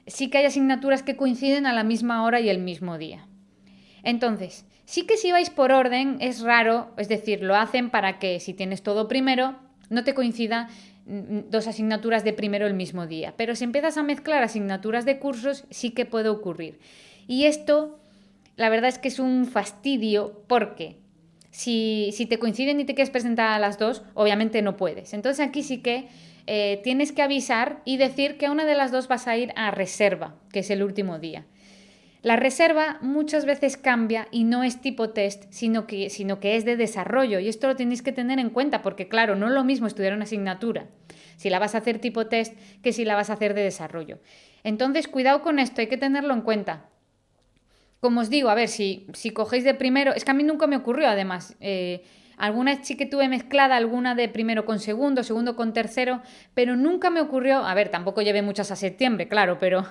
sí que hay asignaturas que coinciden a la misma hora y el mismo día. Entonces, sí que si vais por orden es raro, es decir, lo hacen para que si tienes todo primero, no te coincida 2 asignaturas de primero el mismo día. Pero si empiezas a mezclar asignaturas de cursos, sí que puede ocurrir. Y esto, la verdad es que es un fastidio porque si te coinciden y te quieres presentar a las 2, obviamente no puedes. Entonces aquí sí que tienes que avisar y decir que a una de las 2 vas a ir a reserva, que es el último día. La reserva muchas veces cambia y no es tipo test, sino que es de desarrollo. Y esto lo tenéis que tener en cuenta porque, claro, no es lo mismo estudiar una asignatura si la vas a hacer tipo test que si la vas a hacer de desarrollo. Entonces, cuidado con esto, hay que tenerlo en cuenta. Como os digo, a ver, si cogéis de primero, es que a mí nunca me ocurrió además, alguna sí que tuve mezclada alguna de primero con segundo, segundo con tercero, pero nunca me ocurrió, a ver, tampoco llevé muchas a septiembre, claro, pero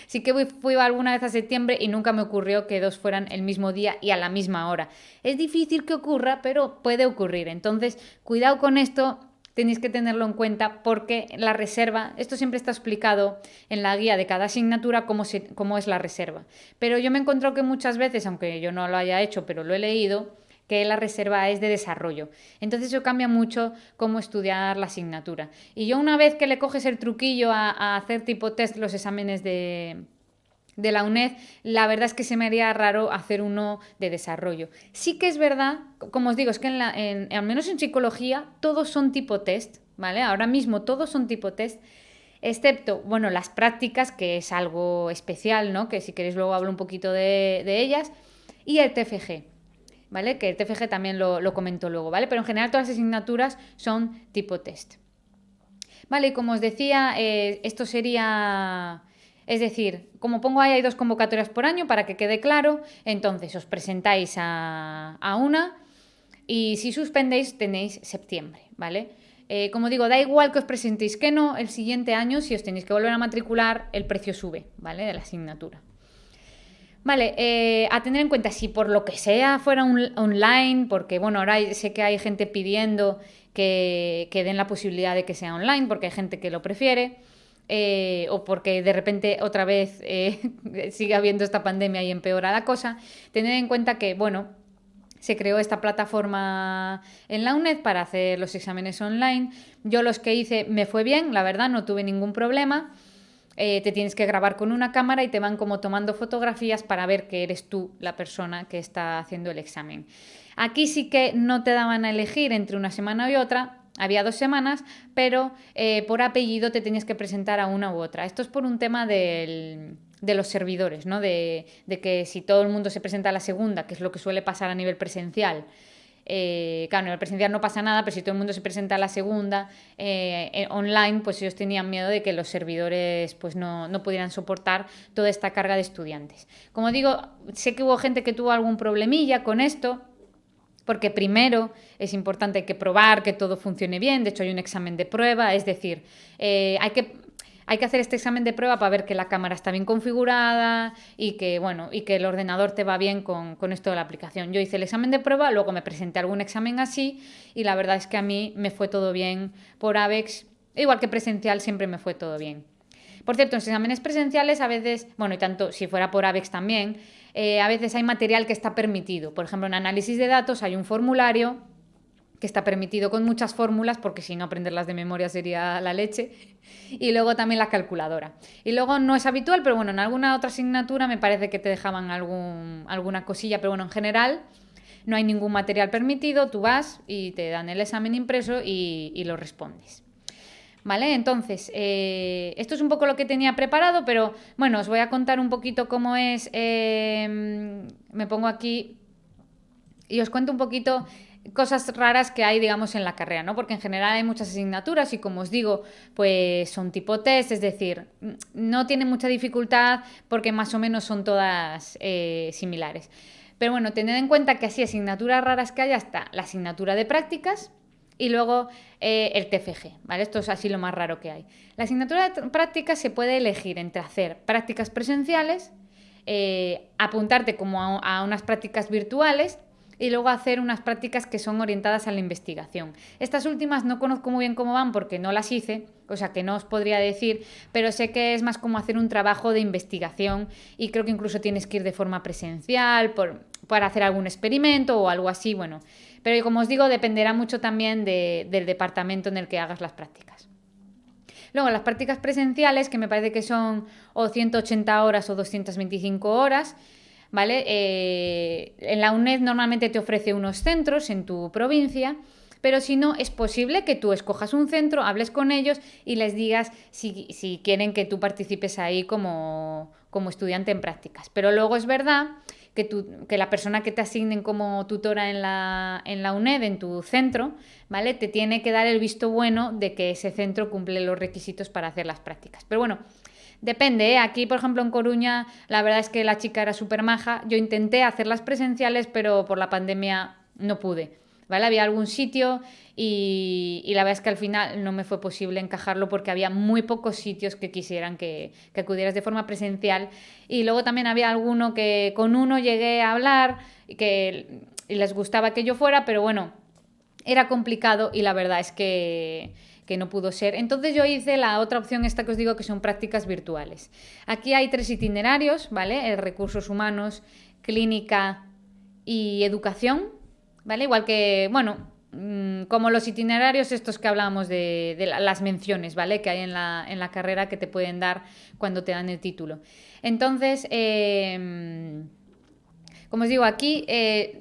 sí que fui alguna vez a septiembre y nunca me ocurrió que 2 fueran el mismo día y a la misma hora. Es difícil que ocurra, pero puede ocurrir, entonces cuidado con esto. Tenéis que tenerlo en cuenta porque la reserva, esto siempre está explicado en la guía de cada asignatura cómo es la reserva. Pero yo me he encontrado que muchas veces, aunque yo no lo haya hecho, pero lo he leído, que la reserva es de desarrollo. Entonces eso cambia mucho cómo estudiar la asignatura. Y yo una vez que le coges el truquillo a hacer tipo test los exámenes de la UNED, la verdad es que se me haría raro hacer uno de desarrollo. Sí que es verdad, como os digo, es que al menos en psicología todos son tipo test, ¿vale? Ahora mismo todos son tipo test, excepto, bueno, las prácticas, que es algo especial, ¿no? Que si queréis luego hablo un poquito de ellas, y el TFG, ¿vale? Que el TFG también lo comento luego, ¿vale? Pero en general todas las asignaturas son tipo test. Vale, y como os decía, esto sería... Es decir, como pongo ahí, hay 2 convocatorias por año para que quede claro, entonces os presentáis a una y si suspendéis tenéis septiembre, ¿vale? Como digo, da igual que os presentéis que no, el siguiente año, si os tenéis que volver a matricular, el precio sube, ¿vale? De la asignatura. Vale, a tener en cuenta, si por lo que sea fuera online, porque bueno, ahora sé que hay gente pidiendo que den la posibilidad de que sea online, porque hay gente que lo prefiere, o porque de repente otra vez sigue habiendo esta pandemia y empeora la cosa, tened en cuenta que, bueno, se creó esta plataforma en la UNED para hacer los exámenes online. Yo los que hice me fue bien, la verdad, no tuve ningún problema. Te tienes que grabar con una cámara y te van como tomando fotografías para ver que eres tú la persona que está haciendo el examen. Aquí sí que no te daban a elegir entre una semana y otra, había 2 semanas, pero por apellido te tenías que presentar a una u otra. Esto es por un tema de los servidores, ¿no? De que si todo el mundo se presenta a la segunda, que es lo que suele pasar a nivel presencial, claro, en el presencial no pasa nada, pero si todo el mundo se presenta a la segunda online, pues ellos tenían miedo de que los servidores pues no pudieran soportar toda esta carga de estudiantes. Como digo, sé que hubo gente que tuvo algún problemilla con esto, porque primero es importante, hay que probar que todo funcione bien. De hecho, hay un examen de prueba, es decir, hay que hacer este examen de prueba para ver que la cámara está bien configurada y que, bueno, y que el ordenador te va bien con esto de la aplicación. Yo hice el examen de prueba, luego me presenté a algún examen así y la verdad es que a mí me fue todo bien por AVEX, igual que presencial siempre me fue todo bien. Por cierto, en los exámenes presenciales a veces, bueno, y tanto si fuera por AVEX también, a veces hay material que está permitido. Por ejemplo, en análisis de datos hay un formulario que está permitido con muchas fórmulas, porque si no aprenderlas de memoria sería la leche, y luego también la calculadora. Y luego no es habitual, pero bueno, en alguna otra asignatura me parece que te dejaban alguna cosilla, pero bueno, en general no hay ningún material permitido, tú vas y te dan el examen impreso y lo respondes. ¿Vale? Entonces, esto es un poco lo que tenía preparado, pero bueno, os voy a contar un poquito cómo es. Me pongo aquí y os cuento un poquito cosas raras que hay, digamos, en la carrera, ¿no? Porque en general hay muchas asignaturas y, como os digo, pues son tipo test, es decir, no tienen mucha dificultad porque más o menos son todas similares. Pero bueno, tened en cuenta que así asignaturas raras que hay hasta la asignatura de prácticas y luego el TFG, ¿vale? Esto es así lo más raro que hay. La asignatura de prácticas se puede elegir entre hacer prácticas presenciales, apuntarte como a unas prácticas virtuales y luego hacer unas prácticas que son orientadas a la investigación. Estas últimas no conozco muy bien cómo van porque no las hice, o sea que no os podría decir, pero sé que es más como hacer un trabajo de investigación y creo que incluso tienes que ir de forma presencial para hacer algún experimento o algo así, bueno. Pero como os digo, dependerá mucho también del departamento en el que hagas las prácticas. Luego, las prácticas presenciales, que me parece que son o 180 horas o 225 horas, ¿vale? En la UNED normalmente te ofrece unos centros en tu provincia, pero si no, es posible que tú escojas un centro, hables con ellos y les digas si quieren que tú participes ahí como estudiante en prácticas. Pero luego es verdad que la persona que te asignen como tutora en la UNED, en tu centro, ¿vale? Te tiene que dar el visto bueno de que ese centro cumple los requisitos para hacer las prácticas. Pero bueno, depende, ¿eh? Aquí, por ejemplo, en Coruña, la verdad es que la chica era súper maja. Yo intenté hacerlas presenciales, pero por la pandemia no pude, ¿vale? Había algún sitio y la verdad es que al final no me fue posible encajarlo porque había muy pocos sitios que quisieran que acudieras de forma presencial. Y luego también había alguno que con uno llegué a hablar y les gustaba que yo fuera, pero bueno, era complicado y la verdad es que no pudo ser. Entonces yo hice la otra opción esta que os digo, que son prácticas virtuales. Aquí hay 3 itinerarios, ¿vale? Recursos humanos, clínica y educación, ¿vale? Igual que, bueno, como los itinerarios estos que hablábamos de las menciones, ¿vale? Que hay en la carrera que te pueden dar cuando te dan el título. Entonces, como os digo, aquí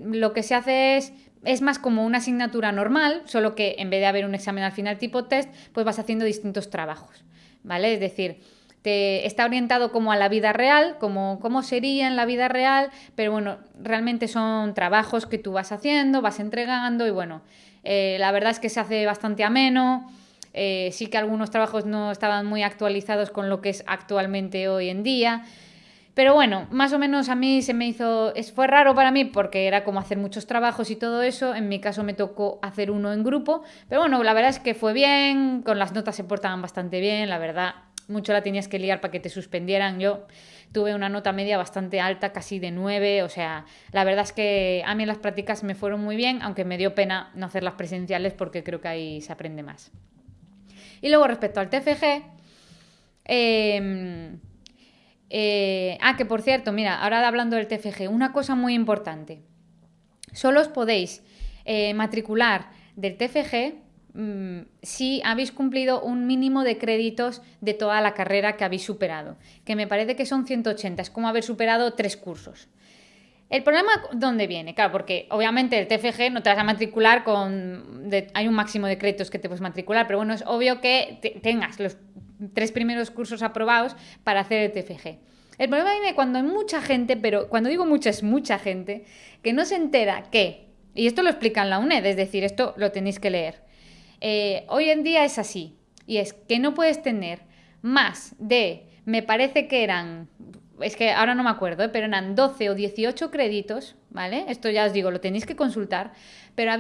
lo que se hace es más como una asignatura normal, solo que en vez de haber un examen al final tipo test, pues vas haciendo distintos trabajos, ¿vale? Es decir, está orientado como a la vida real, como cómo sería en la vida real, pero bueno, realmente son trabajos que tú vas haciendo, vas entregando y bueno, la verdad es que se hace bastante ameno. sí que algunos trabajos no estaban muy actualizados con lo que es actualmente hoy en día. Pero bueno, más o menos a mí se me hizo... Fue raro para mí porque era como hacer muchos trabajos y todo eso. En mi caso me tocó hacer uno en grupo. Pero bueno, la verdad es que fue bien, con las notas se portaban bastante bien, la verdad. Mucho la tenías que liar para que te suspendieran. Yo tuve una nota media bastante alta, casi de 9. O sea, la verdad es que a mí las prácticas me fueron muy bien, aunque me dio pena no hacer las presenciales porque creo que ahí se aprende más. Y luego respecto al TFG... que por cierto, mira, ahora hablando del TFG, una cosa muy importante. Solo os podéis matricular del TFG si habéis cumplido un mínimo de créditos de toda la carrera que habéis superado, que me parece que son 180, es como haber superado 3 cursos. ¿El problema dónde viene? Claro, porque obviamente el TFG no te vas a matricular hay un máximo de créditos que te puedes matricular, pero bueno, es obvio que tengas los 3 primeros cursos aprobados para hacer el TFG. El problema viene cuando hay mucha gente, pero cuando digo mucha es mucha gente, que no se entera que, y esto lo explica en la UNED, es decir, esto lo tenéis que leer. Hoy en día es así, y es que no puedes tener más de, me parece que eran... Es que ahora no me acuerdo, pero eran 12 o 18 créditos, ¿vale? Esto ya os digo, lo tenéis que consultar, pero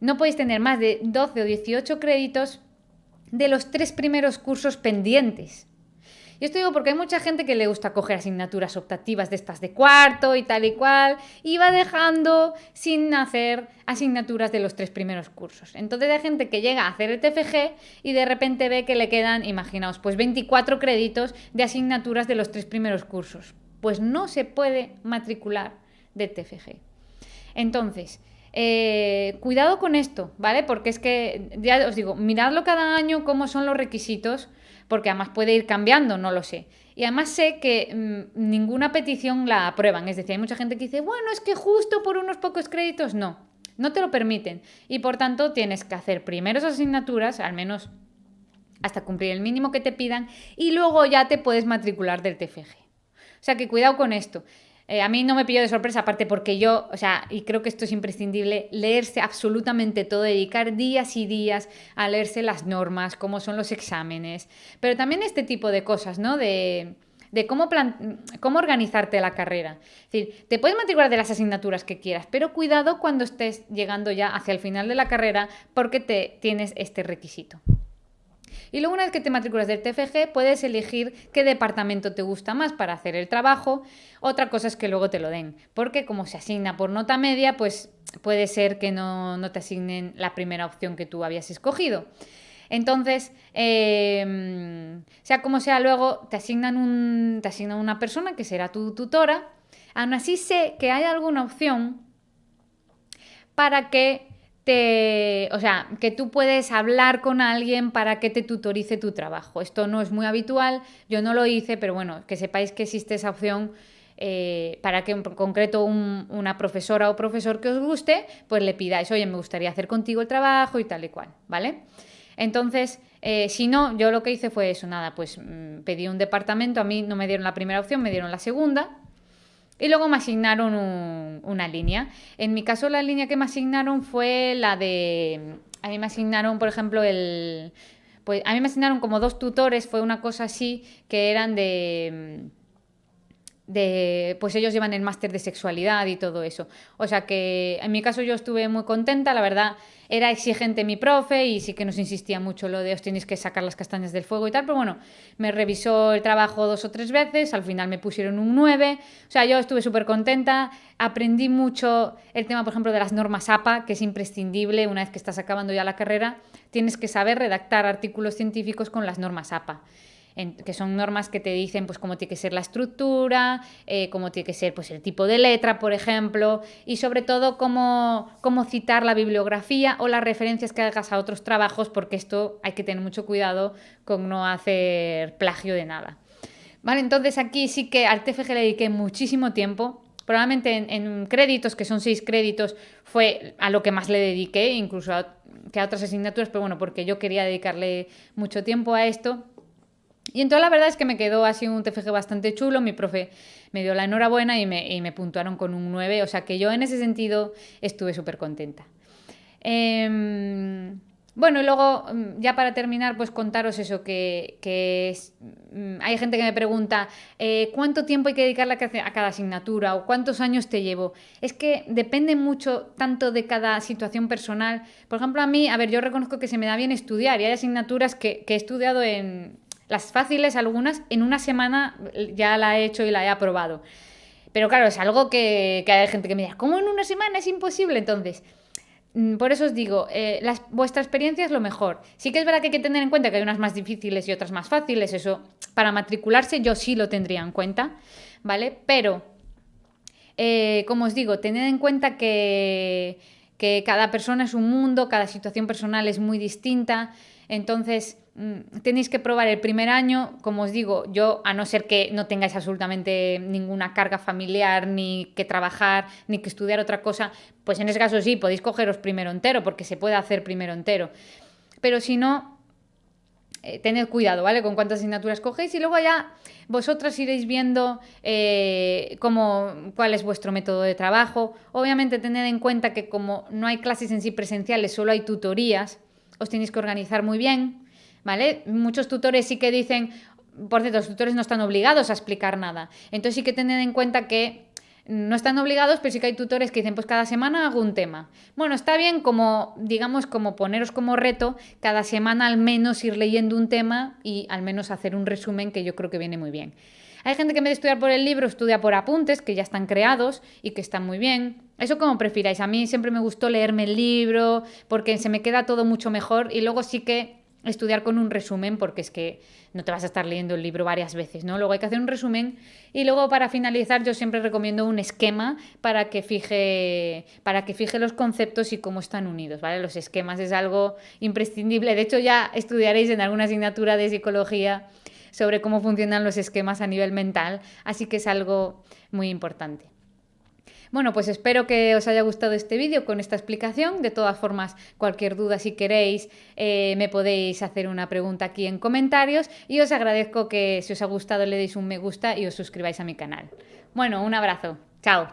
no podéis tener más de 12 o 18 créditos de los 3 primeros cursos pendientes. Y esto digo porque hay mucha gente que le gusta coger asignaturas optativas de estas de cuarto y tal y cual, y va dejando sin hacer asignaturas de los 3 primeros cursos. Entonces hay gente que llega a hacer el TFG y de repente ve que le quedan, imaginaos, pues 24 créditos de asignaturas de los 3 primeros cursos. Pues no se puede matricular de TFG. Entonces, cuidado con esto, ¿vale? Porque es que, ya os digo, miradlo cada año cómo son los requisitos, porque además puede ir cambiando, no lo sé. Y además sé que ninguna petición la aprueban, es decir, hay mucha gente que dice, bueno, es que justo por unos pocos créditos, no te lo permiten. Y por tanto tienes que hacer primero esas asignaturas, al menos hasta cumplir el mínimo que te pidan, y luego ya te puedes matricular del TFG. O sea que cuidado con esto. A mí no me pilló de sorpresa, aparte porque yo, y creo que esto es imprescindible, leerse absolutamente todo, dedicar días y días a leerse las normas, cómo son los exámenes, pero también este tipo de cosas, ¿no? De cómo organizarte la carrera. Es decir, te puedes matricular de las asignaturas que quieras, pero cuidado cuando estés llegando ya hacia el final de la carrera porque tienes este requisito. Y luego una vez que te matriculas del TFG puedes elegir qué departamento te gusta más para hacer el trabajo. Otra cosa es que luego te lo den, porque como se asigna por nota media, pues puede ser que no te asignen la primera opción que tú habías escogido. Entonces, sea como sea, luego te asignan una persona que será tu tutora. Aún así sé que hay alguna opción para que que tú puedes hablar con alguien para que te tutorice tu trabajo. Esto no es muy habitual, yo no lo hice, pero bueno, que sepáis que existe esa opción para que en concreto una profesora o profesor que os guste, pues le pidáis, oye, me gustaría hacer contigo el trabajo y tal y cual, ¿vale? Entonces, si no, yo lo que hice fue eso, nada, pues pedí un departamento, a mí no me dieron la primera opción, me dieron la segunda. Y luego me asignaron una línea. En mi caso, la línea que me asignaron fue la de... A mí me asignaron, por ejemplo, pues a mí me asignaron como 2 tutores, fue una cosa así, que eran pues ellos llevan el máster de sexualidad y todo eso. O sea que en mi caso yo estuve muy contenta, la verdad era exigente mi profe y sí que nos insistía mucho lo de os tenéis que sacar las castañas del fuego y tal, pero bueno, me revisó el trabajo 2 o 3 veces, al final me pusieron un 9, o sea, yo estuve súper contenta, aprendí mucho el tema, por ejemplo, de las normas APA, que es imprescindible una vez que estás acabando ya la carrera, tienes que saber redactar artículos científicos con las normas APA. Que son normas que te dicen pues cómo tiene que ser la estructura, cómo tiene que ser pues el tipo de letra, por ejemplo, y sobre todo cómo citar la bibliografía o las referencias que hagas a otros trabajos, porque esto hay que tener mucho cuidado con no hacer plagio de nada. Vale, entonces aquí sí que al TFG le dediqué muchísimo tiempo. Probablemente en créditos, que son 6 créditos, fue a lo que más le dediqué, incluso que a otras asignaturas, pero bueno, porque yo quería dedicarle mucho tiempo a esto. Y entonces la verdad es que me quedó así un TFG bastante chulo, mi profe me dio la enhorabuena y me puntuaron con un 9, o sea que yo en ese sentido estuve súper contenta. Bueno, y luego, ya para terminar, pues contaros eso, hay gente que me pregunta cuánto tiempo hay que dedicarle a cada asignatura o cuántos años te llevo. Es que depende mucho tanto de cada situación personal. Por ejemplo, a mí, a ver, yo reconozco que se me da bien estudiar y hay asignaturas que he estudiado en las fáciles, algunas, en una semana ya la he hecho y la he aprobado. Pero claro, es algo que hay gente que me dice, ¿cómo en una semana? Es imposible. Entonces, por eso os digo, vuestra experiencia es lo mejor. Sí que es verdad que hay que tener en cuenta que hay unas más difíciles y otras más fáciles. Eso, para matricularse yo sí lo tendría en cuenta, ¿vale? Pero, como os digo, tened en cuenta que cada persona es un mundo, cada situación personal es muy distinta. Entonces, tenéis que probar el primer año, como os digo, yo, a no ser que no tengáis absolutamente ninguna carga familiar, ni que trabajar, ni que estudiar otra cosa, pues en ese caso sí, podéis cogeros primero entero, porque se puede hacer primero entero. Pero si no, tened cuidado, ¿vale? Con cuántas asignaturas cogéis y luego ya vosotras iréis viendo cuál es vuestro método de trabajo. Obviamente tened en cuenta que como no hay clases en sí presenciales, solo hay tutorías, os tenéis que organizar muy bien, ¿vale? Muchos tutores sí que dicen, por cierto, los tutores no están obligados a explicar nada. Entonces sí que tened en cuenta que no están obligados, pero sí que hay tutores que dicen, pues cada semana hago un tema. Bueno, está bien como, digamos, como poneros como reto cada semana al menos ir leyendo un tema y al menos hacer un resumen, que yo creo que viene muy bien. Hay gente que en vez de estudiar por el libro estudia por apuntes, que ya están creados y que están muy bien. Eso como prefiráis. A mí siempre me gustó leerme el libro porque se me queda todo mucho mejor y luego sí que estudiar con un resumen, porque es que no te vas a estar leyendo el libro varias veces, ¿no? Luego hay que hacer un resumen y luego para finalizar yo siempre recomiendo un esquema para que fije los conceptos y cómo están unidos, ¿vale? Los esquemas es algo imprescindible. De hecho, ya estudiaréis en alguna asignatura de psicología sobre cómo funcionan los esquemas a nivel mental, así que es algo muy importante. Bueno, pues espero que os haya gustado este vídeo con esta explicación. De todas formas, cualquier duda, si queréis, me podéis hacer una pregunta aquí en comentarios y os agradezco que si os ha gustado le deis un me gusta y os suscribáis a mi canal. Bueno, un abrazo. Chao.